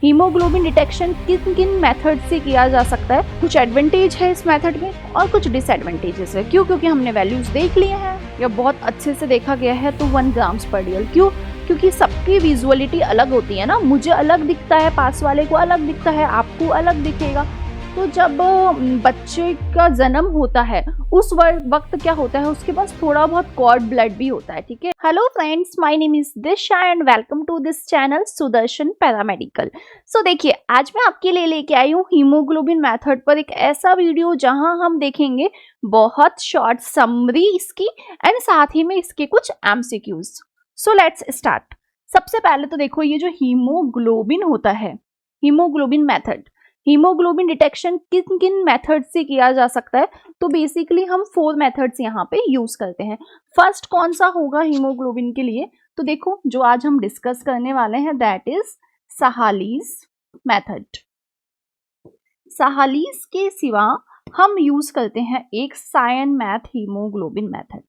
Haemoglobin detection किन किन method से किया जा सकता है, कुछ एडवांटेज है इस मेथड में और कुछ डिसएडवांटेजेस है। क्यों? क्योंकि हमने वैल्यूज देख लिए हैं या बहुत अच्छे से देखा गया है। तो 1 ग्राम्स पर DL। क्यों? क्योंकि सबकी विजुअलिटी अलग होती है ना, मुझे अलग दिखता है, पास वाले को अलग दिखता है, आपको अलग दिखेगा। तो जब बच्चे का जन्म होता है उस वक्त क्या होता है, उसके पास थोड़ा बहुत कॉर्ड ब्लड भी होता है। ठीक है। Hello friends, my name is Disha and welcome to this channel Sudarshan paramedical. So देखिए, आज मैं आपके लिए लेके आई हूँ हीमोग्लोबिन मेथड पर एक ऐसा वीडियो जहां हम देखेंगे बहुत शॉर्ट समरी इसकी एंड साथ ही में इसके कुछ MCQs। So let's start. सबसे पहले तो देखो, ये जो हीमोग्लोबिन होता है, हीमोग्लोबिन मेथड, हीमोग्लोबिन डिटेक्शन किन किन मेथड से किया जा सकता है। तो बेसिकली हम 4 मेथड्स यहाँ पे यूज करते हैं। फर्स्ट कौन सा होगा हीमोग्लोबिन के लिए? तो देखो, जो आज हम डिस्कस करने वाले हैं दैट इज सहालीज मेथड। सहालीज के सिवा हम यूज करते हैं एक सायन मैथ हीमोग्लोबिन मेथड।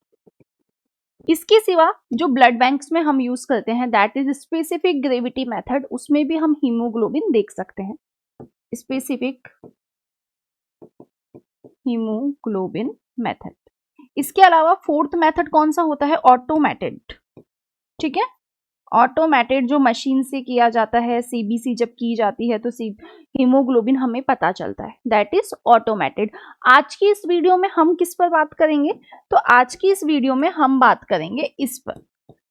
इसके सिवा जो ब्लड बैंक्स में हम यूज करते हैं that is specific gravity method, उसमें भी हम हीमोग्लोबिन देख सकते हैं। Specific haemoglobin method. इसके अलावा 4th मेथड कौन सा होता है? ऑटोमेटेड। ठीक है, ऑटोमेटेड जो मशीन से किया जाता है, CBC जब की जाती है तो हीमोग्लोबिन हमें पता चलता है, दैट इज ऑटोमेटेड। आज की इस वीडियो में हम किस पर बात करेंगे? तो आज की इस वीडियो में हम बात करेंगे इस पर,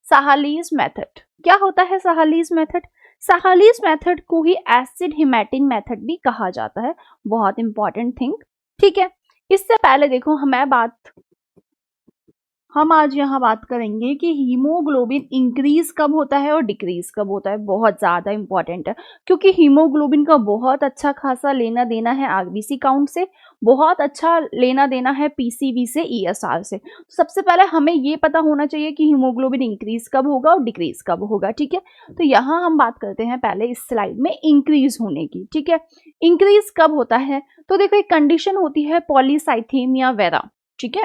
सहालीज मेथड। क्या होता है सहालीज मेथड? सहालीज मेथड को ही एसिड हिमैटिन मेथड भी कहा जाता है। बहुत इंपॉर्टेंट थिंग। ठीक है, इससे पहले देखो, हम आज यहाँ बात करेंगे कि हीमोग्लोबिन इंक्रीज कब होता है और डिक्रीज कब होता है। बहुत ज़्यादा इंपॉर्टेंट है, क्योंकि हीमोग्लोबिन का बहुत अच्छा खासा लेना देना है RBC काउंट से, बहुत अच्छा लेना देना है PCV से, ESR से। तो सबसे पहले हमें ये पता होना चाहिए कि हीमोग्लोबिन इंक्रीज कब होगा और डिक्रीज कब होगा। ठीक है, तो यहाँ हम बात करते हैं पहले इस स्लाइड में इंक्रीज होने की। ठीक है, इंक्रीज कब होता है? तो देखो, एक कंडीशन होती है पॉलीसाइथेमिया वेरा। ठीक है,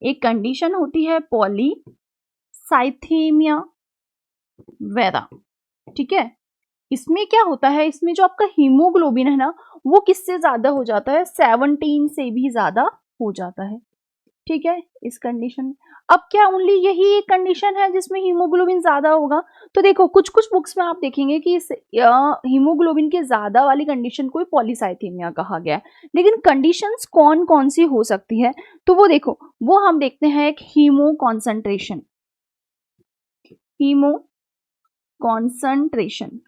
एक कंडीशन होती है पॉलीसाइथेमिया वेरा। ठीक है, इसमें क्या होता है, इसमें जो आपका हीमोग्लोबिन है ना, वो किससे ज्यादा हो जाता है? 17 से भी ज्यादा हो जाता है। ठीक है, इस कंडीशन। अब क्या ओनली यही एक कंडीशन है जिसमें हीमोग्लोबिन ज्यादा होगा? तो देखो, कुछ कुछ बुक्स में आप देखेंगे कि इस हीमोग्लोबिन के ज्यादा वाली कंडीशन को पॉलीसाइथेमिया कहा गया है। लेकिन कंडीशंस कौन कौन सी हो सकती है? तो वो देखो, वो हम देखते हैं एक हीमो कॉन्सेंट्रेशन। Haemo concentration.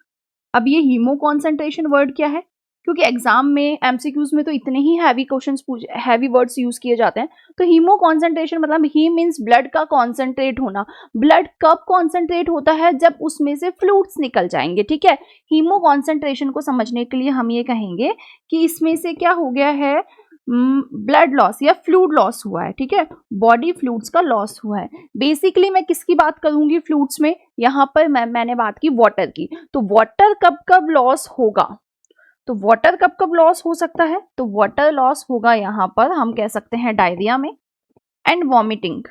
अब ये हीमो कॉन्सेंट्रेशन वर्ड क्या है? क्योंकि एग्जाम में MCQs में तो इतने ही हैवी वर्ड्स यूज किए जाते हैं। तो हीमो कॉन्सेंट्रेशन मतलब ही मीन्स ब्लड का कॉन्सेंट्रेट होना। ब्लड कब कॉन्सेंट्रेट होता है? जब उसमें से फ्लूइड्स निकल जाएंगे। ठीक है, हीमो कॉन्सेंट्रेशन को समझने के लिए हम ये कहेंगे कि इसमें से क्या हो गया है, ब्लड लॉस या फ्लूइड लॉस हुआ है। ठीक है, बॉडी फ्लूइड्स का लॉस हुआ है। बेसिकली मैं किसकी बात करूंगी फ्लूइड्स में? यहाँ पर मैंने बात की वाटर की। तो वाटर कब कब लॉस होगा? तो वाटर कब कब लॉस हो सकता है? तो वाटर लॉस होगा यहाँ पर हम कह सकते हैं डायरिया में एंड वॉमिटिंग।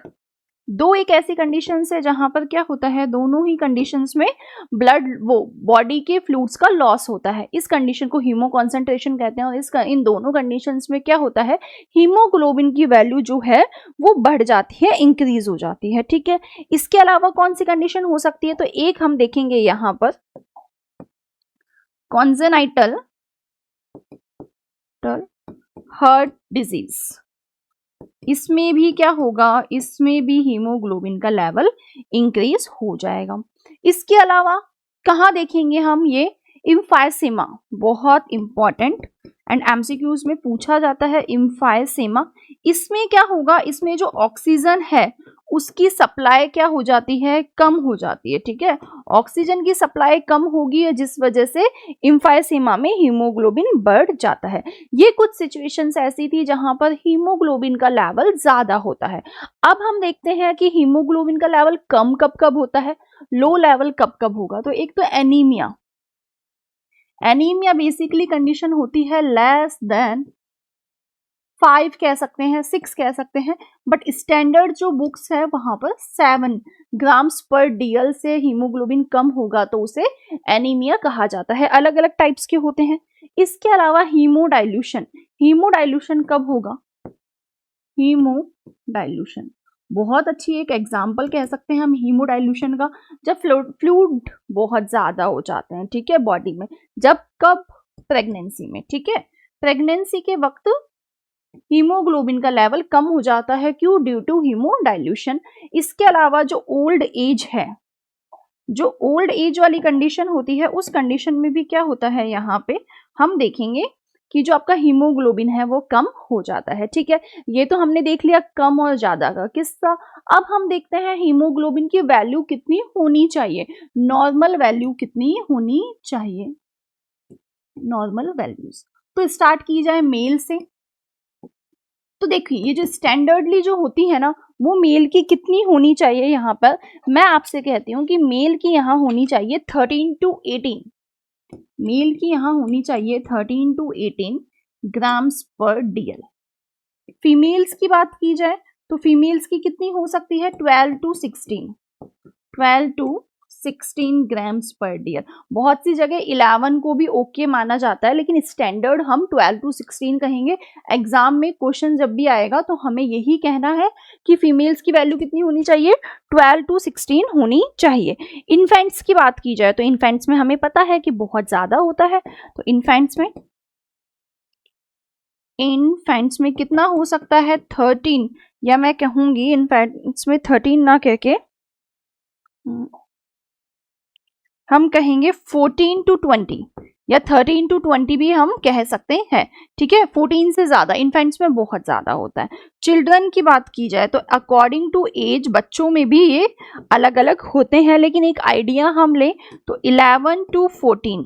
दो एक ऐसी कंडीशंस है जहां पर क्या होता है, दोनों ही कंडीशंस में बॉडी के फ्लूइड्स का लॉस होता है। इस कंडीशन को हीमो कॉन्सेंट्रेशन कहते हैं। और इन दोनों कंडीशंस में क्या होता है, हीमोग्लोबिन की वैल्यू जो है वो बढ़ जाती है, इंक्रीज हो जाती है। ठीक है, इसके अलावा कौन सी कंडीशन हो सकती है? तो एक हम देखेंगे यहाँ पर कॉन्जेनाइटल हार्ट डिजीज। इसमें भी क्या होगा, इसमें भी हीमोग्लोबिन का लेवल इंक्रीज हो जाएगा। इसके अलावा कहाँ देखेंगे हम ये? इम्फाइसेमा, बहुत इंपॉर्टेंट एंड MCQs में पूछा जाता है इम्फाइसेमा। इसमें क्या होगा, इसमें जो ऑक्सीजन है उसकी सप्लाई क्या हो जाती है, कम हो जाती है। ठीक है, ऑक्सीजन की सप्लाई कम होगी जिस वजह से इम्फाइसेमा में हीमोग्लोबिन बढ़ जाता है। ये कुछ सिचुएशंस ऐसी थी जहां पर हीमोग्लोबिन का लेवल ज्यादा होता है। अब हम देखते हैं कि हीमोग्लोबिन का लेवल कम कब कब होता है, लो लेवल कब कब होगा। तो एक तो एनीमिया। एनीमिया बेसिकली कंडीशन होती है लेस देन 5 कह सकते हैं, 6 कह सकते हैं, बट स्टैंडर्ड जो बुक्स है वहां पर 7 ग्राम्स पर डीएल से हीमोग्लोबिन कम होगा तो उसे एनीमिया कहा जाता है। अलग अलग टाइप्स के होते हैं। इसके अलावा हीमोडाइल्यूशन, हीमोडाइल्यूशन कब होगा? हीमोडाइल्यूशन बहुत अच्छी एक एग्जाम्पल कह सकते हैं हम हीमोडाइल्यूशन का, जब फ्लूइड बहुत ज्यादा हो जाते हैं, ठीक है, बॉडी में। जब कब? प्रेगनेंसी में, ठीक है। प्रेगनेंसी के वक्त हीमोग्लोबिन का लेवल कम हो जाता है, क्यों? Due to haemodilution. इसके अलावा जो ओल्ड एज है, जो ओल्ड एज वाली कंडीशन होती है, उस कंडीशन में भी क्या होता है, यहाँ पे हम देखेंगे कि जो आपका हीमोग्लोबिन है वो कम हो जाता है, ठीक है। ये तो हमने देख लिया कम और ज्यादा का किस्सा। अब हम देखते हैं हीमोग्लोबिन की वैल्यू कितनी होनी चाहिए, नॉर्मल वैल्यू कितनी होनी चाहिए, नॉर्मल वैल्यूज। तो स्टार्ट की जाए मेल से। तो देखिए ये जो स्टैंडर्डली जो होती है ना, वो मेल की कितनी होनी चाहिए, यहाँ पर मैं आपसे कहती हूँ कि मेल की यहाँ होनी चाहिए 13 to 18, मेल की यहाँ होनी चाहिए 13 to 18 ग्राम्स पर डीएल। फीमेल्स की बात की जाए तो फीमेल्स की कितनी हो सकती है, 12 to 16, 12 to 16 ग्राम्स पर डीएल। बहुत सी जगह 11 को भी ओके माना जाता है, लेकिन स्टैंडर्ड हम 12 to 16 कहेंगे। एग्जाम में क्वेश्चन जब भी आएगा तो हमें यही कहना है कि फीमेल्स की वैल्यू कितनी होनी चाहिए, 12 to 16 होनी चाहिए। इन्फेंट्स की बात की जाए तो इन्फेंट्स में हमें पता है कि बहुत ज्यादा होता है, तो इन्फेंट्स में कितना हो सकता है, 13, या मैं कहूंगी इन्फेंट्स में 13 ना कह के हम कहेंगे 14 to 20 या 13 to 20 भी हम कह सकते हैं, ठीक है। 14 से ज्यादा इन्फेंट्स में बहुत ज्यादा होता है। चिल्ड्रन की बात की जाए तो अकॉर्डिंग टू एज बच्चों में भी ये अलग अलग होते हैं, लेकिन एक आइडिया हम लें तो 11 to 14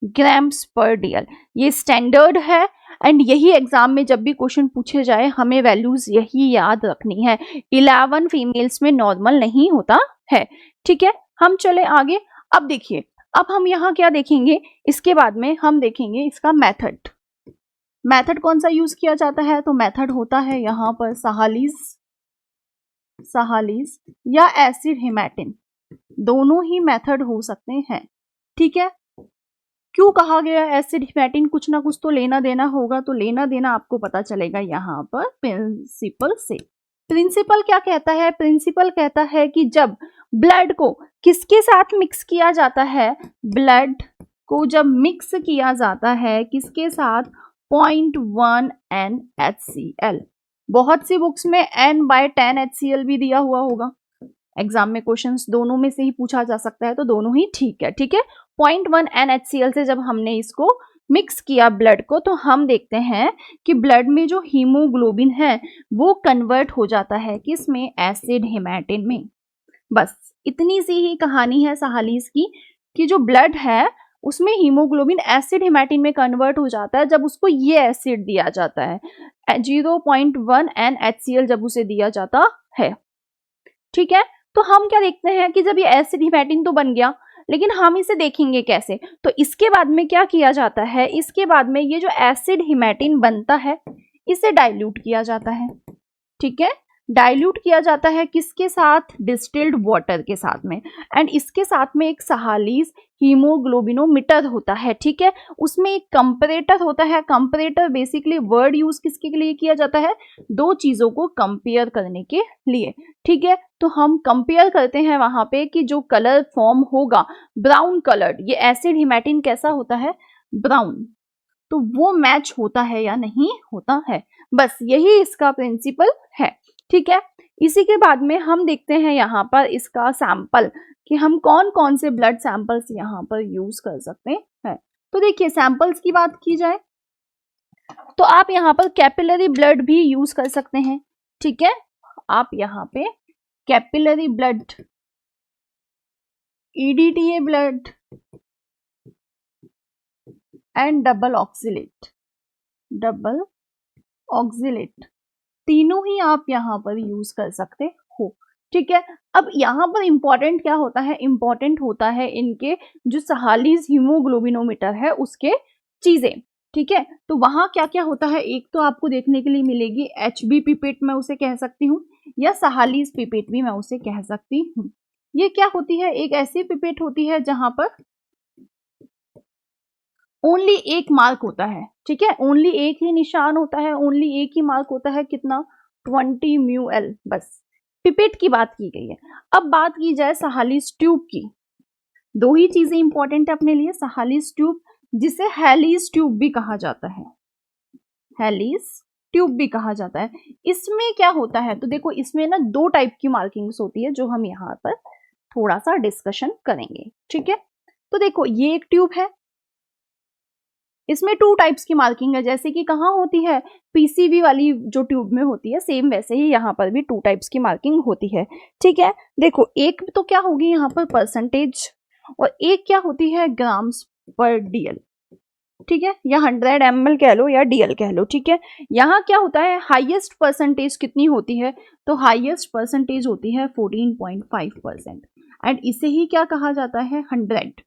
ग्राम्स पर डीएल ये स्टैंडर्ड है। एंड यही एग्जाम में जब भी क्वेश्चन पूछे जाए हमें वैल्यूज यही याद रखनी है। 11 फीमेल्स में नॉर्मल नहीं होता है, ठीक है। हम चले आगे। अब देखिए, अब हम यहाँ क्या देखेंगे, इसके बाद में हम देखेंगे इसका मेथड। मेथड कौन सा यूज किया जाता है, तो मेथड होता है यहाँ पर सहालीज या एसिड हेमेटिन, दोनों ही मेथड हो सकते हैं, ठीक है। क्यों कहा गया एसिड हेमेटिन, कुछ ना कुछ तो लेना देना होगा, तो लेना देना आपको पता चलेगा यहाँ पर प्रिंसिपल से। प्रिंसिपल क्या कहता है, प्रिंसिपल कहता है कि जब ब्लड को किसके साथ मिक्स किया जाता है, ब्लड को जब मिक्स किया जाता है किसके साथ, 0.1 NaCl। बहुत सी बुक्स में N/10 HCl भी दिया हुआ होगा, एग्जाम में क्वेश्चंस दोनों में से ही पूछा जा सकता है, तो दोनों ही ठीक है, ठीक है। 0.1 NaCl से जब हमने इसको मिक्स किया ब्लड को, तो हम देखते हैं कि ब्लड में जो हीमोग्लोबिन है वो कन्वर्ट हो जाता है किसमें, एसिड हेमेटिन में। बस इतनी सी ही कहानी है सहालीज की, कि जो ब्लड है उसमें हीमोग्लोबिन एसिड हेमेटिन में कन्वर्ट हो जाता है जब उसको ये एसिड दिया जाता है, 0.1 NaCl जब उसे दिया जाता है, ठीक है। तो हम क्या देखते हैं कि जब ये एसिड हेमेटिन तो बन गया, लेकिन हम इसे देखेंगे कैसे, तो इसके बाद में क्या किया जाता है, इसके बाद में ये जो एसिड हेमेटिन बनता है इसे डाइल्यूट किया जाता है, ठीक है। डाइल्यूट किया जाता है किसके साथ, डिस्टिल्ड वाटर के साथ में। एंड इसके साथ में एक सहालीज हीमोग्लोबिनोमीटर होता है, ठीक है। उसमें एक कंपैरेटर होता है। कंपैरेटर बेसिकली वर्ड यूज किसके लिए किया जाता है, दो चीजों को कंपेयर करने के लिए, ठीक है। तो हम कंपेयर करते हैं वहां पे कि जो कलर फॉर्म होगा ब्राउन कलर्ड, ये एसिड हेमेटिन कैसा होता है, ब्राउन, तो वो मैच होता है या नहीं होता है। बस यही इसका प्रिंसिपल है, ठीक है। इसी के बाद में हम देखते हैं यहाँ पर इसका सैंपल, कि हम कौन कौन से ब्लड सैंपल्स यहाँ पर यूज कर सकते हैं। तो देखिए सैंपल्स की बात की जाए तो आप यहाँ पर कैपिलरी ब्लड भी यूज कर सकते हैं, ठीक है। आप यहाँ पे capillary blood, EDTA blood and double oxalate तीनों ही आप यहाँ पर यूज कर सकते हो, ठीक है। अब यहाँ पर इंपॉर्टेंट क्या होता है, इंपॉर्टेंट होता है इनके जो सहालीज हीमोग्लोबिनोमीटर है उसके चीजें। ठीक है। तो वहां क्या क्या होता है, एक तो आपको देखने के लिए मिलेगी HB पिपेट मैं उसे कह सकती हूँ, या सहालीज पिपेट भी मैं उसे कह सकती हूँ। ये क्या होती है, एक ऐसी पिपेट होती है जहां पर ओनली एक मार्क होता है, ठीक है, ओनली एक ही निशान होता है, ओनली एक ही मार्क होता है, कितना 20 μl, बस पिपेट की बात की गई है। अब बात की जाए सहालीज ट्यूब की, दो ही चीजें इंपॉर्टेंट है अपने लिए, सहालीज ट्यूब जिसे हैलीज ट्यूब भी कहा जाता है, हैलीज ट्यूब भी कहा जाता है। इसमें क्या होता है, तो देखो इसमें ना दो टाइप की मार्किंग्स होती है जो हम यहाँ पर थोड़ा सा डिस्कशन करेंगे, ठीक है। तो देखो ये एक ट्यूब है, इसमें 2 टाइप्स की मार्किंग है, जैसे कि कहाँ होती है पीसीबी वाली जो ट्यूब में होती है, सेम वैसे ही यहाँ पर भी 2 टाइप्स की मार्किंग होती है, ठीक है। देखो एक तो क्या होगी यहाँ पर परसेंटेज, और एक क्या होती है ग्राम्स पर DL, ठीक है, या 100 ml कह लो या DL कह लो, ठीक है। यहाँ क्या होता है हाईएस्ट परसेंटेज कितनी होती है, तो हाईएस्ट परसेंटेज होती है 14.5%, एंड इसे ही क्या कहा जाता है 100,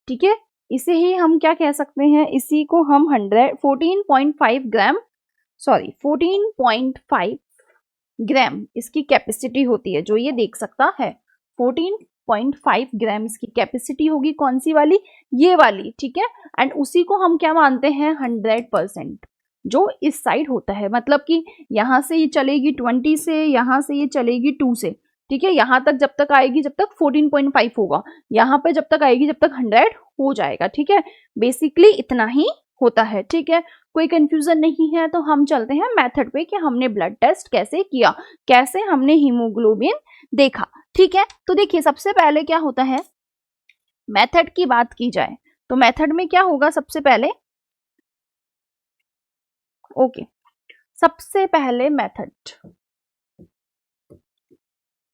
ठीक है, इसे ही हम क्या कह सकते हैं, इसी को हम 14.5 ग्राम, सॉरी 14.5 ग्राम इसकी कैपेसिटी होती है, जो ये देख सकता है 14.5 ग्राम इसकी कैपेसिटी होगी, कौन सी वाली, ये वाली, ठीक है। एंड उसी को हम क्या मानते हैं 100%, जो इस साइड होता है, मतलब कि यहाँ से ये चलेगी 20 से, यहाँ से ये चलेगी 2 से, ठीक है, यहाँ तक जब तक आएगी जब तक 14.5 होगा, यहाँ पे जब तक आएगी जब तक 100 हो जाएगा, ठीक है। बेसिकली इतना ही होता है, ठीक है, कोई कंफ्यूजन नहीं है। तो हम चलते हैं मेथड पे कि हमने ब्लड टेस्ट कैसे किया, कैसे हमने हीमोग्लोबिन देखा, ठीक है। तो देखिए सबसे पहले क्या होता है, मेथड की बात की जाए तो मेथड में क्या होगा, सबसे पहले ओके, सबसे पहले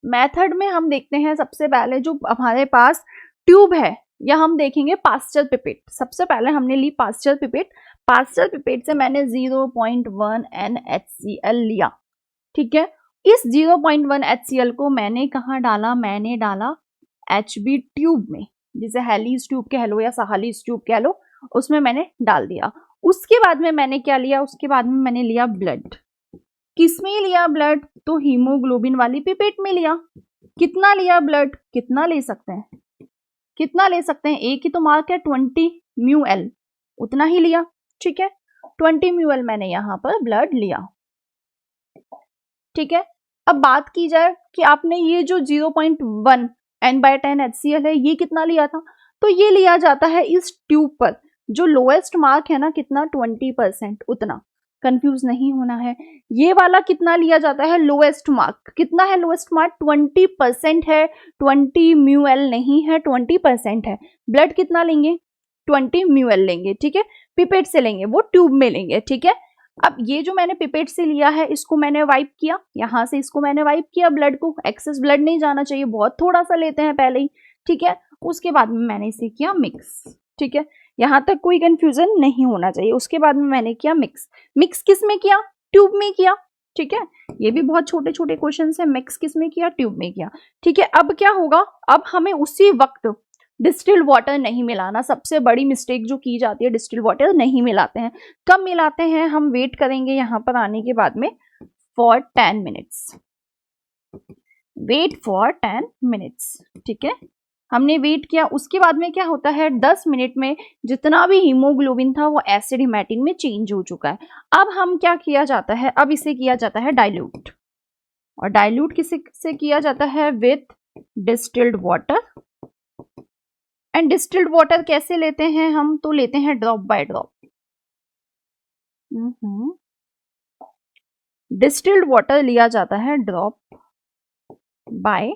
मेथड में हम देखते हैं सबसे पहले जो हमारे पास ट्यूब है, या हम देखेंगे पास्चर पिपेट। सबसे पहले हमने ली पास्चर पिपेट, पास्चर पिपेट से मैंने 0.1 NaCl लिया, ठीक है। इस 0.1 HCl को मैंने कहाँ डाला, मैंने डाला HB ट्यूब में, जिसे हैलीज ट्यूब कह लो या सहालीज ट्यूब कह लो, उसमें मैंने डाल दिया। उसके बाद में मैंने क्या लिया, उसके बाद में मैंने लिया ब्लड, किसमें लिया ब्लड, तो हीमोग्लोबिन वाली पिपेट में लिया। कितना लिया ब्लड, कितना ले सकते हैं, कितना ले सकते हैं, एक ही तो मार्क है 20 μl, उतना ही लिया, ठीक है, 20 μl मैंने यहाँ पर ब्लड लिया, ठीक है। अब बात की जाए कि आपने ये जो 0.1 N/10 HCl है ये कितना लिया था, तो ये लिया जाता है इस ट्यूब पर जो लोएस्ट मार्क है ना, कितना 20%, उतना कंफ्यूज नहीं होना है। ये वाला कितना लिया जाता है, लोएस्ट मार्क, कितना है लोएस्ट मार्क, 20% है, 20 μl नहीं है, 20% है। ब्लड कितना लेंगे, 20 μl लेंगे, ठीक है, पिपेट से लेंगे, वो ट्यूब में लेंगे, ठीक है। अब ये जो मैंने पिपेट से लिया है इसको मैंने वाइप किया, यहाँ से इसको मैंने वाइप किया, ब्लड को, एक्सेस ब्लड नहीं जाना चाहिए, बहुत थोड़ा सा लेते हैं पहले ही, ठीक है। उसके बाद में मैंने इसे किया मिक्स, ठीक है, यहाँ तक कोई कंफ्यूजन नहीं होना चाहिए। उसके बाद में मैंने किया मिक्स, मिक्स किस में किया, ट्यूब में किया, ठीक है। ये भी बहुत छोटे छोटे क्वेश्चन है, मिक्स किस में किया, ट्यूब में किया, ठीक है। अब क्या होगा, अब हमें उसी वक्त डिस्टिल्ड वाटर नहीं मिलाना, सबसे बड़ी मिस्टेक जो की जाती है, डिस्टिल्ड वाटर नहीं मिलाते हैं। कब मिलाते हैं, हम वेट करेंगे यहाँ पर आने के बाद में for 10 minutes, wait for 10 minutes, ठीक है, हमने वेट किया। उसके बाद में क्या होता है, 10 मिनट में जितना भी हीमोग्लोबिन था वो एसिड हिमैटिन में चेंज हो चुका है। अब हम क्या किया जाता है, अब इसे किया जाता है डाइल्यूट, और डाइल्यूट किसे से किया जाता है, with distilled water. And distilled water कैसे लेते हैं हम, तो लेते हैं drop by drop, distilled water लिया जाता है ड्रॉप बाय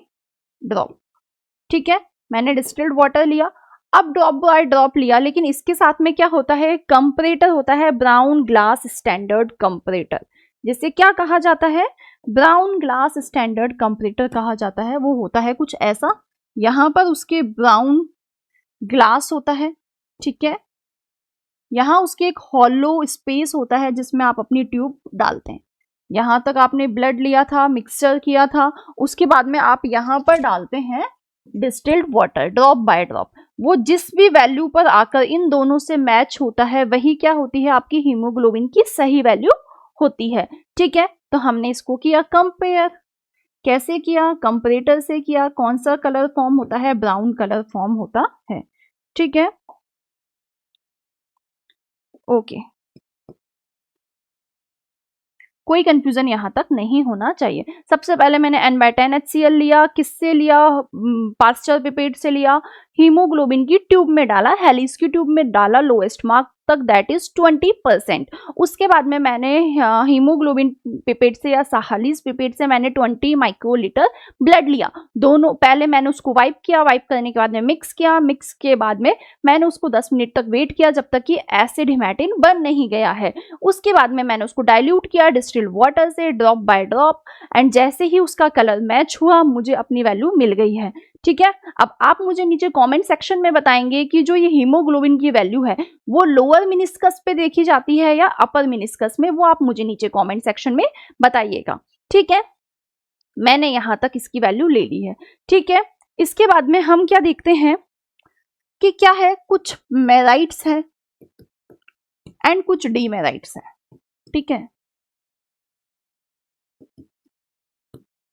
ड्रॉप, ठीक है। मैंने डिस्टिल्ड वाटर लिया, अब ड्रॉप बाय ड्रॉप लिया, लेकिन इसके साथ में क्या होता है, कंपरेटर होता है, ब्राउन ग्लास स्टैंडर्ड कंपरेटर, जिसे क्या कहा जाता है, ब्राउन ग्लास स्टैंडर्ड कंपरेटर कहा जाता है। वो होता है कुछ ऐसा, यहाँ पर उसके ब्राउन ग्लास होता है, ठीक है, यहाँ उसके एक हॉलो स्पेस होता है जिसमें आप अपनी ट्यूब डालते हैं। यहाँ तक आपने ब्लड लिया था, मिक्सचर किया था, उसके बाद में आप यहाँ पर डालते हैं distilled water drop by drop. वो जिस भी वैल्यू पर आकर इन दोनों से मैच होता है वही क्या होती है, आपकी हीमोग्लोबिन की सही वैल्यू होती है। ठीक है, तो हमने इसको किया कंपेयर। कैसे किया, कंपैरेटर से किया। कौन सा कलर फॉर्म होता है, ब्राउन कलर फॉर्म होता है। ठीक है, ओके, कोई कंफ्यूजन यहां तक नहीं होना चाहिए। सबसे पहले मैंने N/10 HCl लिया, किससे लिया, पास्चर पिपेट से लिया, हीमोग्लोबिन की ट्यूब में डाला, हेलिस की ट्यूब में डाला, लोएस्ट मार्क तक दैट इज 20%। उसके बाद में मैंने हीमोग्लोबिन पिपेट से या साहालिस पिपेट से मैंने 20 माइक्रोलीटर ब्लड लिया। दोनों पहले मैंने उसको वाइप किया, वाइप करने के बाद में मिक्स किया, मिक्स के बाद में मैंने उसको 10 मिनट तक वेट किया जब तक कि एसिड हिमैटिन बन नहीं गया है। उसके बाद में मैंने उसको डाइल्यूट किया डिस्टिल्ड वाटर से ड्रॉप बाय ड्रॉप, एंड जैसे ही उसका कलर मैच हुआ मुझे अपनी वैल्यू मिल गई है। ठीक है, अब आप मुझे नीचे कमेंट सेक्शन में बताएंगे कि जो ये हीमोग्लोबिन की वैल्यू है वो लोअर मिनिस्कस पे देखी जाती है या अपर मिनिस्कस में, वो आप मुझे नीचे कमेंट सेक्शन में बताइएगा। ठीक है, मैंने यहां तक इसकी वैल्यू ले ली है। ठीक है, इसके बाद में हम क्या देखते हैं कि क्या है, कुछ मेराइट्स है एंड कुछ डीमेराइट्स है। ठीक है,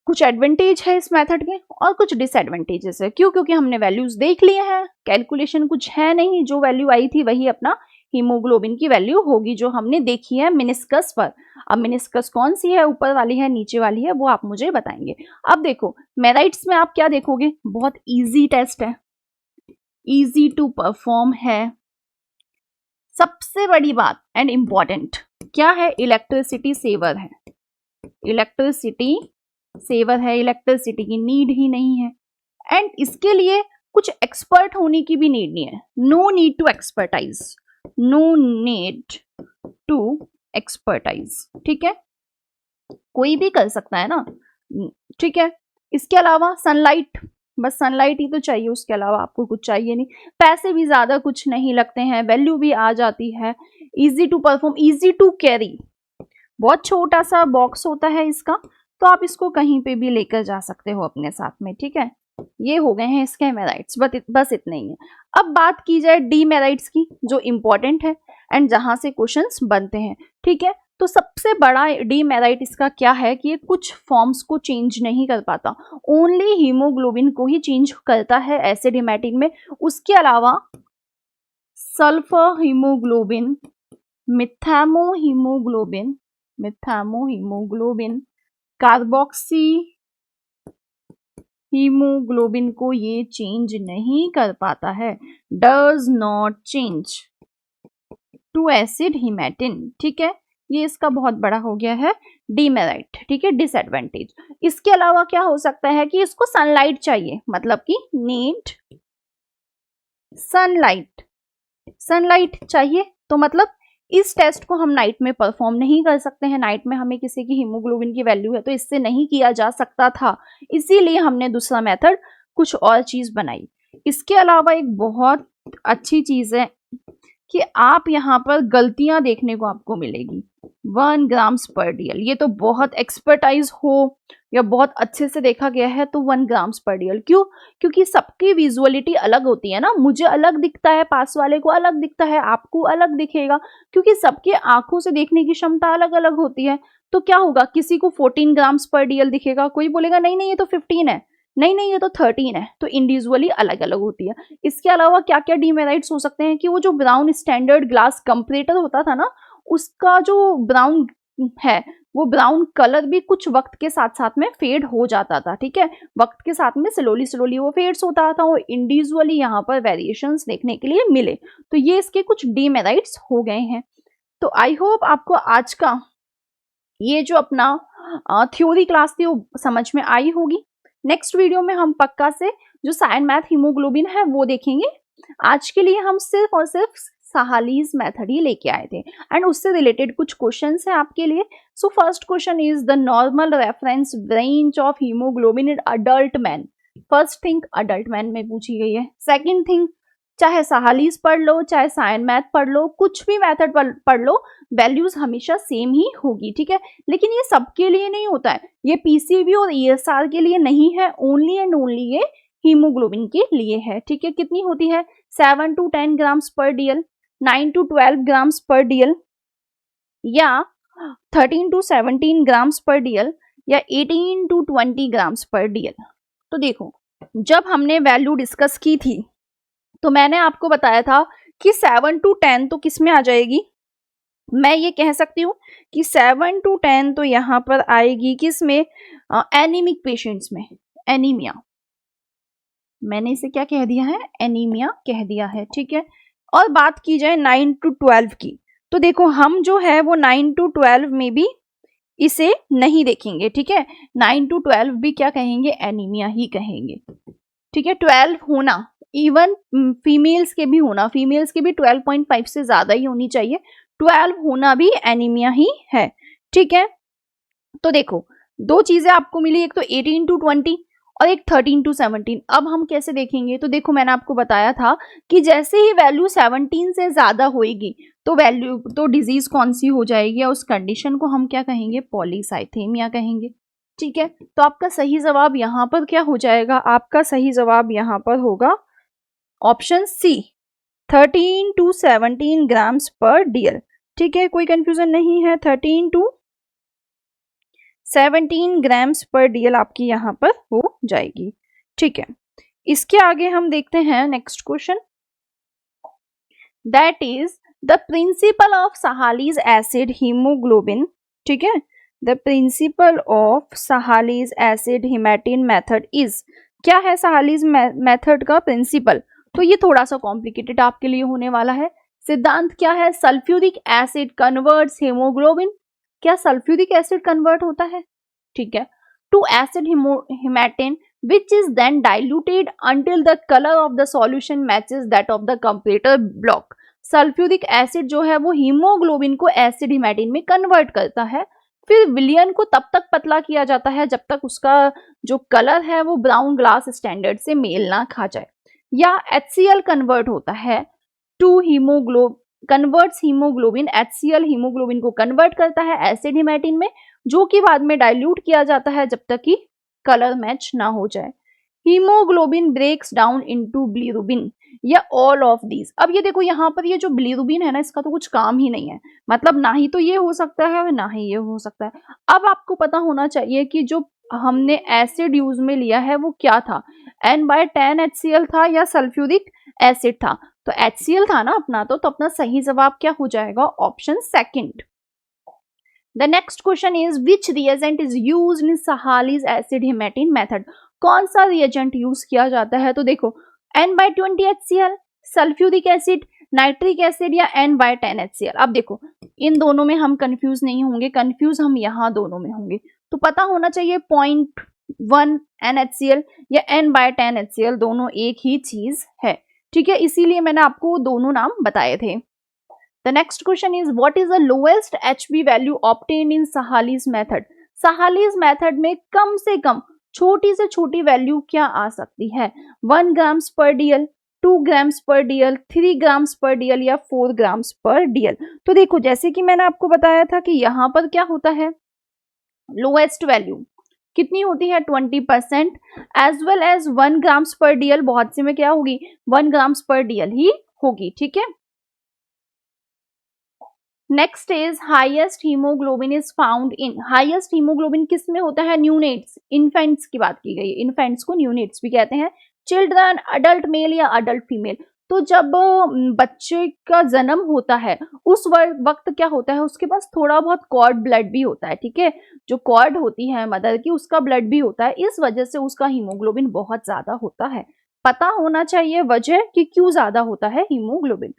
कुछ एडवांटेज है इस मेथड के और कुछ डिसएडवांटेजेस है। क्यों, क्योंकि हमने वैल्यूज देख लिए हैं, कैलकुलेशन कुछ है नहीं, जो वैल्यू आई थी वही अपना हीमोग्लोबिन की वैल्यू होगी जो हमने देखी है मिनिस्कस पर। अब मिनिस्कस कौन सी है, ऊपर वाली है नीचे वाली है, वो आप मुझे बताएंगे। अब देखो मेराइट्स में आप क्या देखोगे, बहुत इजी टेस्ट है, इजी टू परफॉर्म है। सबसे बड़ी बात एंड इंपॉर्टेंट क्या है, इलेक्ट्रिसिटी सेवर है, इलेक्ट्रिसिटी सेवर है, इलेक्ट्रिसिटी की नीड ही नहीं है, एंड इसके लिए कुछ एक्सपर्ट होने की भी नीड नहीं है। No need to expertise, no need to expertise. ठीक है, कोई भी कर सकता है ना। ठीक है, इसके अलावा सनलाइट, बस सनलाइट ही तो चाहिए, उसके अलावा आपको कुछ चाहिए नहीं। पैसे भी ज्यादा कुछ नहीं लगते हैं, वैल्यू भी आ जाती है, easy to perform, easy to carry. बहुत छोटा सा बॉक्स होता है इसका, तो आप इसको कहीं पे भी लेकर जा सकते हो अपने साथ में। ठीक है, ये हो गए हैं इसके मेराइट्स, बस इतने ही है। अब बात की जाए डीमेराइट्स की, जो इंपॉर्टेंट है एंड जहां से क्वेश्चंस बनते हैं। ठीक है, तो सबसे बड़ा डीमेराइट इसका क्या है कि ये कुछ फॉर्म्स को चेंज नहीं कर पाता, ओनली हीमोग्लोबिन को ही चेंज करता है एसिड हिमैटिन में। उसके अलावा sulphur haemoglobin, methaemoglobin, methaemoglobin, carboxyhaemoglobin को ये चेंज नहीं कर पाता है, does not change to acid hematin. ठीक है, ये इसका बहुत बड़ा हो गया है डीमेराइट। ठीक है, डिसएडवांटेज। इसके अलावा क्या हो सकता है कि इसको सनलाइट चाहिए, मतलब कि नीड सनलाइट, सनलाइट चाहिए, तो मतलब इस टेस्ट को हम नाइट में परफॉर्म नहीं कर सकते हैं। नाइट में हमें किसी की हीमोग्लोबिन की वैल्यू है तो इससे नहीं किया जा सकता था, इसीलिए हमने दूसरा मेथड कुछ और चीज बनाई। इसके अलावा एक बहुत अच्छी चीज है कि आप यहाँ पर गलतियां देखने को आपको मिलेगी। 1 ग्राम्स पर DL, ये तो बहुत एक्सपर्टाइज हो या बहुत अच्छे से देखा गया है तो 1 ग्राम्स पर DL। क्यों, क्योंकि सबकी विजुअलिटी अलग होती है ना, मुझे अलग दिखता है, पास वाले को अलग दिखता है, आपको अलग दिखेगा, क्योंकि सबके आंखों से देखने की क्षमता अलग अलग होती है। तो क्या होगा, किसी को 14 ग्राम्स पर DL दिखेगा, कोई बोलेगा नहीं नहीं ये तो 15 है, नहीं नहीं ये तो 13 है, तो इंडिविजुअली अलग अलग होती है। इसके अलावा क्या क्या डीमेराइट्स हो सकते हैं कि वो जो ब्राउन स्टैंडर्ड ग्लास कंपैरेटर होता था ना, उसका जो ब्राउन है वो ब्राउन कलर भी कुछ वक्त के साथ साथ में फेड हो जाता था। ठीक है, वक्त के साथ में स्लोली स्लोली वो फेड्स होता था, और इंडिविजुअली यहाँ पर वेरिएशंस देखने के लिए मिले। तो ये इसके कुछ डीमेराइट्स हो गए हैं। तो आई होप आपको आज का ये जो अपना थ्योरी क्लास थी वो समझ में आई होगी। नेक्स्ट वीडियो में हम पक्का से जो साइन मैथ हीमोग्लोबिन है वो देखेंगे। आज के लिए हम सिर्फ और सिर्फ साहालीज मेथड ही लेके आए थे, एंड उससे रिलेटेड कुछ क्वेश्चंस हैं आपके लिए। So first question is the normal reference range of haemoglobin in adult man. First thing adult man में पूछी गई है। सेकंड थिंग, चाहे साहालीज पढ़ लो चाहे साइन मैथ पढ़ लो, कुछ भी मेथड पढ़ लो, वैल्यूज हमेशा सेम ही होगी। ठीक है, लेकिन ये सबके लिए नहीं होता है, ये पीसीबी और ESR के लिए नहीं है, ओनली एंड ओनली ये हीमोग्लोबिन के लिए है। ठीक है, कितनी होती है, 7 to 10 ग्राम्स पर डीएल, 9 to 12 ग्राम्स पर डीएल, या 13 to 17 ग्राम्स पर डीएल, या 18 to 20 ग्राम्स पर डीएल। तो देखो, जब हमने वैल्यू डिस्कस की थी तो मैंने आपको बताया था कि 7 to 10 तो किस में आ जाएगी, मैं ये कह सकती हूँ कि 7 to 10 तो यहाँ पर आएगी किस में, एनीमिक पेशेंट्स में, एनीमिया। मैंने इसे क्या कह दिया है, एनीमिया कह दिया है, ठीक है। और बात की जाए 9 to 12 की, तो देखो हम जो है वो 9 to 12 में भी इसे नहीं देखेंगे, ठीक है। 9 to 12 भी क्या कहेंगे, एनीमिया ही कहेंगे, ठीक है। 12 होना, इवन फीमेल्स के भी होना, फीमेल्स के भी 12.5 से ज्यादा ही होनी चाहिए, 12 होना भी एनीमिया ही है, ठीक है। तो देखो, दो चीजें आपको मिली, एक तो 18 to 20 और एक 13 to 17। अब हम कैसे देखेंगे, तो देखो मैंने आपको बताया था कि जैसे ही वैल्यू 17 से ज्यादा होएगी तो डिजीज कौन सी हो जाएगी, और उस कंडीशन को हम क्या कहेंगे, पॉलीसाइथेमिया कहेंगे, ठीक है। तो आपका सही जवाब यहाँ पर क्या हो जाएगा, आपका सही जवाब यहाँ पर होगा ऑप्शन सी, 13 to 17 ग्राम्स पर डीएल, ठीक है। कोई कंफ्यूजन नहीं है, 13 to 17 ग्राम्स पर डीएल आपकी यहाँ पर हो जाएगी, ठीक है। इसके आगे हम देखते हैं next question, that is the principle of Sahli's acid haemoglobin, ठीक है। The principle of Sahli's acid hematin method is, क्या है सहालीज मेथड का प्रिंसिपल, तो ये थोड़ा सा कॉम्प्लिकेटेड आपके लिए होने वाला है। सिद्धांत क्या है, सल्फ्यूरिक एसिड कन्वर्ट्स हीमोग्लोबिन, क्या सल्फ्यूरिक एसिड कन्वर्ट होता है, ठीक है, to acid haematin which is then diluted until the color of the solution matches that of the comparator block। Sulphuric acid जो है वो हीमोग्लोबिन को एसिड हिमेटिन में कन्वर्ट करता है, फिर विलियन को तब तक पतला किया जाता है जब तक उसका जो कलर है वो ब्राउन ग्लास स्टैंडर्ड से मेल ना खा जाए, या HCl कन्वर्ट होता है to converts haemoglobin, HCl haemoglobin को कन्वर्ट करता है एसिड हिमेटिन में, जो कि बाद में डाइल्यूट किया जाता है जब तक कि कलर मैच ना हो जाए। Haemoglobin breaks down into bilirubin, या ऑल ऑफ दीज। अब ये देखो यहाँ पर ये जो बिलिरुबिन है ना, इसका तो कुछ काम ही नहीं है, मतलब ना ही तो ये हो सकता है और ना ही ये हो सकता है। अब आपको पता होना चाहिए कि जो हमने एसिड यूज में लिया है वो क्या था, N/10 HCl था या सल्फ्यूरिक एसिड था, तो HCl था ना अपना, तो अपना सही जवाब क्या हो जाएगा, option second. The next question is which reagent is used in Sahali's acid himetin method, कौन सा reagent यूज किया जाता है, तो देखो N/20 HCl, sulphuric acid, nitric acid, या N/10 HCl। अब देखो इन दोनों में हम कंफ्यूज नहीं होंगे, कंफ्यूज हम यहाँ दोनों में होंगे, तो पता होना चाहिए 0.1 NHCl या N/10 HCl दोनों एक ही चीज है, ठीक है, इसीलिए मैंने आपको दोनों नाम बताए थे। The next question is what is the lowest HB value obtained in Sahali's method? Sahali's method में कम से कम छोटी से छोटी वैल्यू क्या आ सकती है, 1 ग्राम्स पर डीएल, 2 ग्राम्स पर डीएल, 3 ग्राम्स पर डीएल, या 4 ग्राम्स पर डीएल। तो देखो जैसे कि मैंने आपको बताया था कि यहाँ पर क्या होता है, लोएस्ट वैल्यू कितनी होती है, 20%, एज वेल एज 1 ग्राम्स पर डीएल, बहुत से में क्या होगी, 1 ग्राम्स पर डीएल ही होगी, ठीक है। Next is highest haemoglobin is found in, highest haemoglobin किस में होता है, न्यूनेट्स, इन्फेंट्स की बात की गई है, इन्फेंट्स को न्यूनेट्स भी कहते हैं, चिल्ड्रन, अडल्ट मेल या अडल्ट फीमेल। तो जब बच्चे का जन्म होता है उस वक्त क्या होता है, उसके पास थोड़ा बहुत कॉर्ड ब्लड भी होता है, ठीक है, जो कॉर्ड होती है मदर की उसका ब्लड भी होता है, इस वजह से उसका हीमोग्लोबिन बहुत ज्यादा होता है। पता होना चाहिए वजह कि क्यों ज्यादा होता है haemoglobin.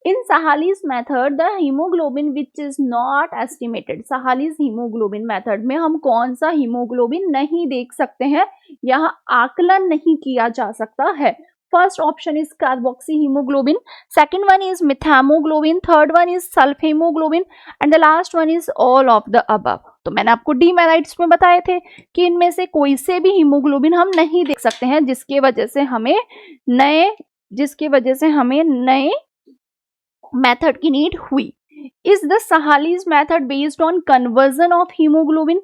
In Sahali's method, the hemoglobin which is not estimated, Sahali's hemoglobin method में हम कौन सा हीमोग्लोबिन नहीं देख सकते हैं, यहाँ आकलन नहीं किया जा सकता है। First option is carboxyhaemoglobin, second one is methaemoglobin, third one is sulphaemoglobin, and the last one is all of the above. तो मैंने आपको डीमेराइट्स में बताए थे कि इनमें से कोई से भी हीमोग्लोबिन हम नहीं देख सकते हैं, जिसके वजह से हमें नए मेथड की नीड हुई। Is the Sahli's method based on conversion of haemoglobin,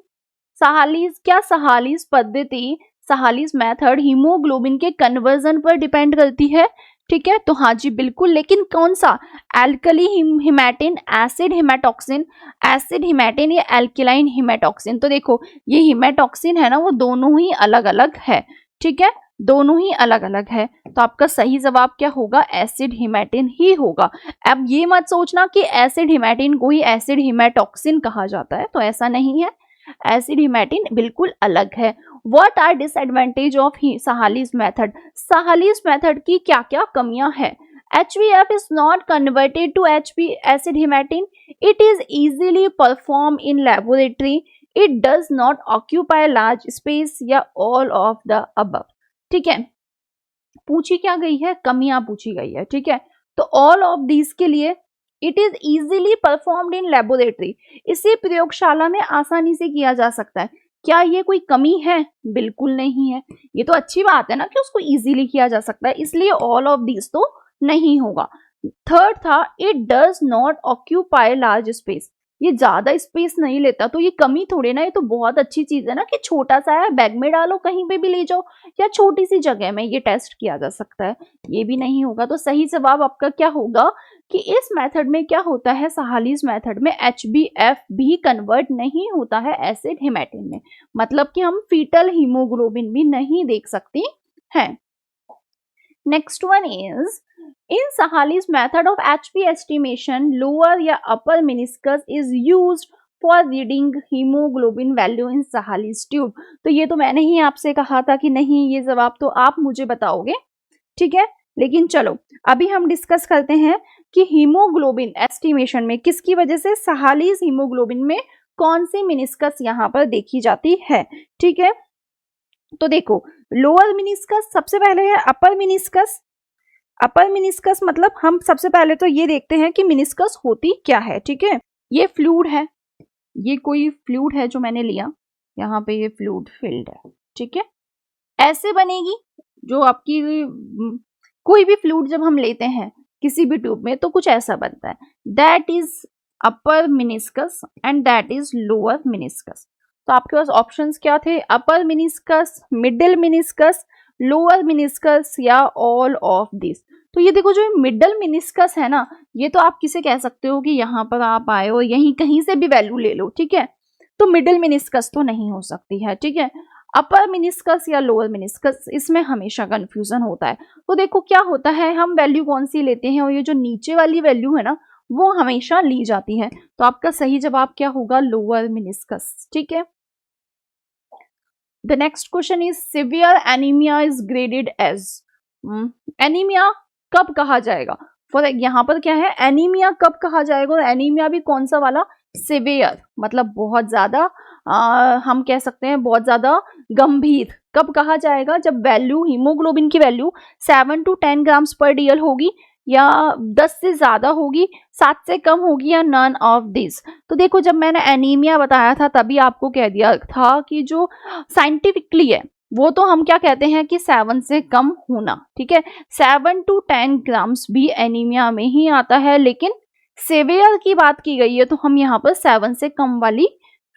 Sahli's पद्धति, सहालीज मेथड हीमोग्लोबिन के कन्वर्जन पर डिपेंड करती है, ठीक है, तो हाँ जी बिल्कुल, लेकिन कौन सा, alkali hematin, acid hematoxin, acid hematin या एल्किलाइन हिमेटॉक्सिन। तो देखो ये हिमेटॉक्सिन है ना, वो दोनों ही अलग अलग है, ठीक है, दोनों ही अलग अलग है। तो आपका सही जवाब क्या होगा, एसिड हिमेटिन ही होगा। अब ये मत सोचना कि एसिड हिमेटिन को ही एसिड हिमेटॉक्सिन कहा जाता है, तो ऐसा नहीं है, एसिड हिमेटिन बिल्कुल अलग है। What are disadvantage of Sahli's method, Sahli's method की क्या क्या कमियां हैं। HbF is not converted to HP acid hematine. It is easily performed in laboratory. It does not occupy large space या all of the above। ठीक है, पूछी क्या गई है, कमियां पूछी गई है, ठीक है, तो all of these के लिए it is easily performed in laboratory, इसे प्रयोगशाला में आसानी से किया जा सकता है। क्या ये कोई कमी है, बिल्कुल नहीं है, ये तो अच्छी बात है ना कि उसको इजीली किया जा सकता है, इसलिए ऑल ऑफ दिस तो नहीं होगा। थर्ड था, it does not occupy large space, ये ज्यादा स्पेस नहीं लेता, तो ये कमी थोड़ी ना, ये तो बहुत अच्छी चीज है ना कि छोटा सा है, बैग में डालो, कहीं पे भी ले जाओ, या छोटी सी जगह में ये टेस्ट किया जा सकता है, ये भी नहीं होगा। तो सही जवाब आपका क्या होगा कि इस मेथड में क्या होता है, सहालीज मेथड में HbF भी कन्वर्ट नहीं होता है एसिड हिमेटिन में, मतलब कि हम फीटल हीमोग्लोबिन भी नहीं देख सकते हैं। Next one is, in Sahli's method of HP estimation lower या upper meniscus is used for reading haemoglobin value in Sahli's tube. तो ये तो मैंने ही आपसे कहा था कि नहीं, ये जवाब तो आप मुझे बताओगे, ठीक है, लेकिन चलो अभी हम डिस्कस करते हैं कि हीमोग्लोबिन एस्टिमेशन में किसकी वजह से, सहालीज हीमोग्लोबिन में कौन सी मेनिस्कस यहाँ पर देखी जाती है, ठीक है। तो देखो लोअर मेनिस्कस, सबसे पहले है अपर मेनिस्कस। अपर मेनिस्कस मतलब हम सबसे पहले तो ये देखते हैं कि मेनिस्कस होती क्या है, ठीक है। ये फ्लूइड है, ये कोई फ्लूइड है जो मैंने लिया, यहाँ पे ये फ्लूइड फिल्ड है, ठीक है, ऐसे बनेगी जो आपकी कोई भी फ्लूइड जब हम लेते हैं किसी भी ट्यूब में तो कुछ ऐसा बनता है, that is upper meniscus and that is lower meniscus. तो आपके पास ऑप्शंस क्या थे, upper meniscus, middle meniscus, lower meniscus या ऑल ऑफ दिस। तो ये देखो जो मिडल मेनिस्कस है ना, ये तो आप किसे कह सकते हो कि यहाँ पर आप आए हो, यहीं कहीं से भी वैल्यू ले लो, ठीक है, तो मिडिल मेनिस्कस तो नहीं हो सकती है, ठीक है। अपर मेनिस्कस या लोअर मेनिस्कस, इसमें हमेशा कंफ्यूजन होता है। तो देखो क्या होता है, हम वैल्यू कौन सी लेते हैं, और ये जो नीचे वाली वैल्यू है ना वो हमेशा ली जाती है। तो आपका सही जवाब क्या होगा, लोअर मेनिस्कस, ठीक है। The next question is, severe anaemia is graded as, anaemia कब कहा जाएगा, फॉर यहाँ पर क्या है, एनीमिया कब कहा जाएगा, और एनीमिया भी कौन सा वाला, सिवियर, मतलब बहुत ज्यादा, हम कह सकते हैं बहुत ज्यादा गंभीर, कब कहा जाएगा, जब वैल्यू हीमोग्लोबिन की वैल्यू 7 to 10 ग्राम्स पर DL होगी, या 10 से ज्यादा होगी, 7 से कम होगी, या नन ऑफ दिस। तो देखो जब मैंने एनीमिया बताया था तभी आपको कह दिया था कि जो साइंटिफिकली है वो तो हम क्या कहते हैं कि 7 से कम होना, ठीक है, 7 to 10 ग्राम्स भी एनीमिया में ही आता है, लेकिन सेवियर की बात की गई है तो हम यहाँ पर 7 से कम वाली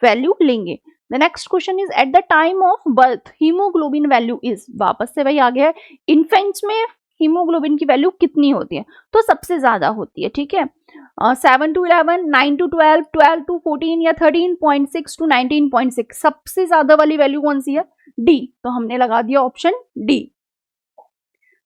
वैल्यू लेंगे। The next question is, at the time of birth haemoglobin value is, वापस से वही आ गया है, इन्फेंट्स में हीमोग्लोबिन की वैल्यू कितनी होती है, तो सबसे ज्यादा होती है, ठीक है, 7 to 11, 9 to 12, 12 to 14 या 13.6 to 19.6, सबसे ज्यादा वाली वैल्यू कौन सी है, डी, तो हमने लगा दिया option D.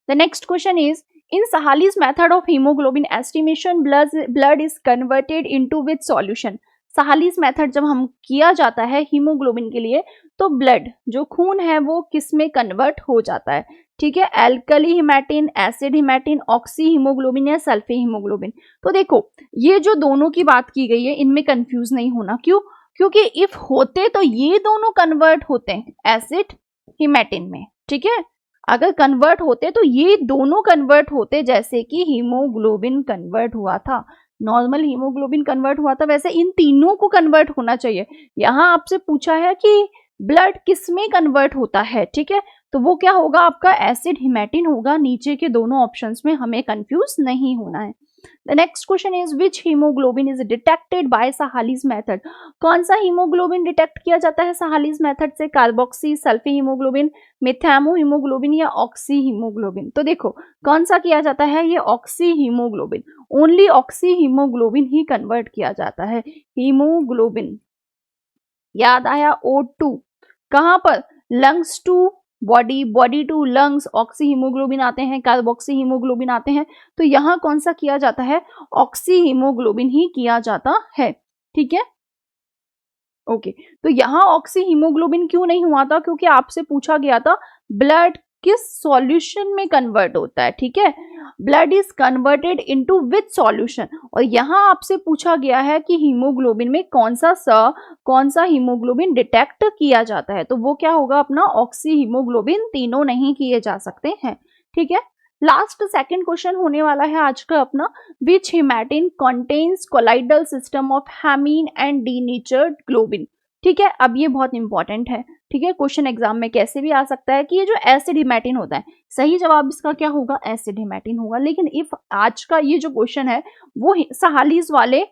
The next question is, in Sahli's method of haemoglobin estimation blood is converted into which solution. Sahli's method जब हम किया जाता है हीमोग्लोबिन के लिए तो ब्लड जो खून है वो किस में कन्वर्ट हो जाता है, ठीक है, alkali hematin, acid haematin, oxy haemoglobin या सल्फे हीमोग्लोबिन। तो देखो ये जो दोनों की बात की गई है इनमें कंफ्यूज नहीं होना, क्यों, क्योंकि इफ होते तो ये दोनों कन्वर्ट होते हैं एसिड हिमेटिन में, ठीक है, अगर कन्वर्ट होते तो ये दोनों कन्वर्ट होते, जैसे कि हीमोग्लोबिन कन्वर्ट हुआ था, नॉर्मल हीमोग्लोबिन कन्वर्ट हुआ था, वैसे इन तीनों को कन्वर्ट होना चाहिए। यहाँ आपसे पूछा है कि ब्लड किस में कन्वर्ट होता है, ठीक है, तो वो क्या होगा आपका एसिड हिमेटिन होगा, नीचे के दोनों ऑप्शंस में हमें कंफ्यूज नहीं होना है। The next question is which haemoglobin is detected by Sahli's method. कौन सा हीमोग्लोबिन डिटेक्ट किया जाता है सहालीज मेथड से? Carboxy sulphaemoglobin, methaemoglobin या ऑक्सी हीमोग्लोबिन? तो देखो कौन सा किया जाता है, ये oxyhaemoglobin, only oxyhaemoglobin ही कन्वर्ट किया जाता है। हीमोग्लोबिन याद आया, O2 कहां पर? Lungs to body, body to lungs oxyhaemoglobin आते हैं, कार्बोक्सी हीमोग्लोबिन आते हैं। तो यहां कौन सा किया जाता है? ऑक्सी हीमोग्लोबिन ही किया जाता है। ठीक है, ओके। तो यहां ऑक्सी हीमोग्लोबिन क्यों नहीं हुआ था? क्योंकि आपसे पूछा गया था ब्लड किस सॉल्यूशन में कन्वर्ट होता है। ठीक है, blood is converted into which solution, और यहां आपसे पूछा गया है कि हीमोग्लोबिन में कौन सा हीमोग्लोबिन डिटेक्ट किया जाता है। तो वो क्या होगा अपना? ऑक्सी हीमोग्लोबिन, तीनों नहीं किए जा सकते हैं। ठीक है, लास्ट सेकंड क्वेश्चन होने वाला है आज का अपना, which hematin contains colloidal system of haemin and denatured globin. ठीक है, अब ये बहुत इंपॉर्टेंट है। ठीक है, क्वेश्चन एग्जाम में कैसे भी आ सकता है कि ये जो एसिड हेमेटिन होता है, सही जवाब इसका क्या होगा? एसिड हेमेटिन होगा। लेकिन इफ आज का ये जो क्वेश्चन है वो सहालीज वाले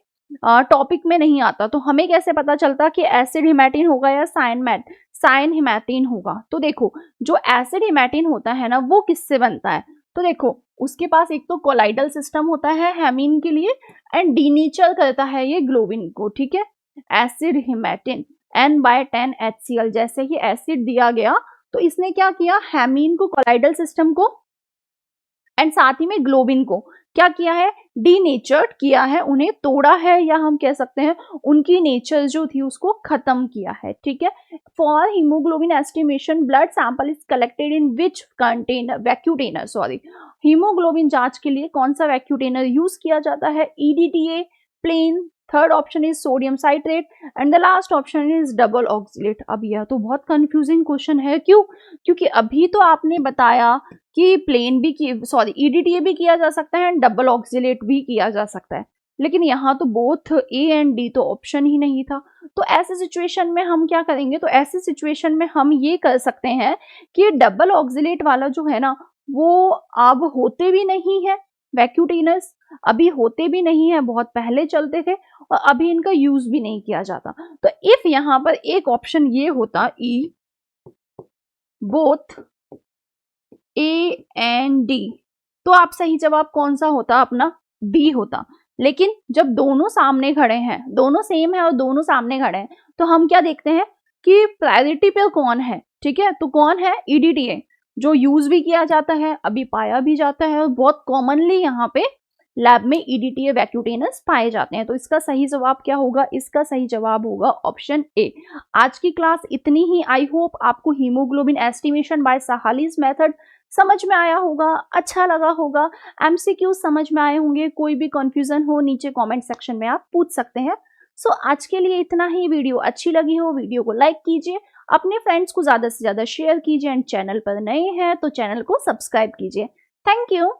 टॉपिक में नहीं आता, तो हमें कैसे पता चलता कि एसिड हेमेटिन होगा या साइन हेमेटिन होगा? तो देखो जो एसिड हेमेटिन होता है ना, वो किससे बनता है? तो देखो उसके पास एक तो कोलाइडल सिस्टम होता है हेमीन के लिए, एंड डीनेचर करता है ये ग्लोबिन को। ठीक है, एसिड हेमेटिन N/10 HCl, जैसे ही एसिड दिया गया तो इसने क्या किया? हेमीन को, कोलाइडल सिस्टम को, एंड साथ ही में ग्लोबिन को क्या किया है? डीनेचर्ड किया है, उन्हें तोड़ा है, या हम कह सकते हैं उनकी नेचर जो थी उसको खत्म किया है। ठीक है, for haemoglobin estimation blood sample is collected in which container, vacutainer sorry. Haemoglobin जांच के लिए कौन सा वैक्यूटेनर यूज किया जाता है? EDTA, plain, third option is sodium citrate, and the last option is double oxalate. अब यह तो बहुत कंफ्यूजिंग क्वेश्चन है। क्यों? क्योंकि अभी तो आपने बताया कि प्लेन भी EDTA भी किया जा सकता है एंड डबल ऑक्सिलेट भी किया जा सकता है, लेकिन यहाँ तो बोथ A एंड D तो ऑप्शन ही नहीं था। तो ऐसे सिचुएशन में हम क्या करेंगे? तो ऐसे सिचुएशन में हम ये कर सकते हैं कि डबल ऑक्सिलेट वाला जो है ना, वो अब होते भी नहीं है, वैक्यूटेनर्स अभी होते भी नहीं है, बहुत पहले चलते थे और अभी इनका यूज भी नहीं किया जाता। तो इफ यहाँ पर एक ऑप्शन ये होता E, both A and D, तो आप सही जवाब कौन सा होता? अपना B होता। लेकिन जब दोनों सामने खड़े हैं, दोनों सेम है और दोनों सामने खड़े हैं, तो हम क्या देखते हैं कि प्रायोरिटी पे कौन है। ठीक है, तो कौन है? EDTA, जो यूज भी किया जाता है, अभी पाया भी जाता है और बहुत कॉमनली यहाँ पे लैब में EDTA वैक्यूटेनस पाए जाते हैं। तो इसका सही जवाब क्या होगा? इसका सही जवाब होगा ऑप्शन A। आज की क्लास इतनी ही। आई होप आपको haemoglobin estimation bye Sahli's method समझ में आया होगा, अच्छा लगा होगा, MCQ समझ में आए होंगे। कोई भी कंफ्यूजन हो नीचे कमेंट सेक्शन में आप पूछ सकते हैं। सो आज के लिए इतना ही। वीडियो अच्छी लगी हो वीडियो को लाइक कीजिए, अपने फ्रेंड्स को ज्यादा से ज्यादा शेयर कीजिए, एंड चैनल पर नए हैं तो चैनल को सब्सक्राइब कीजिए। Thank you.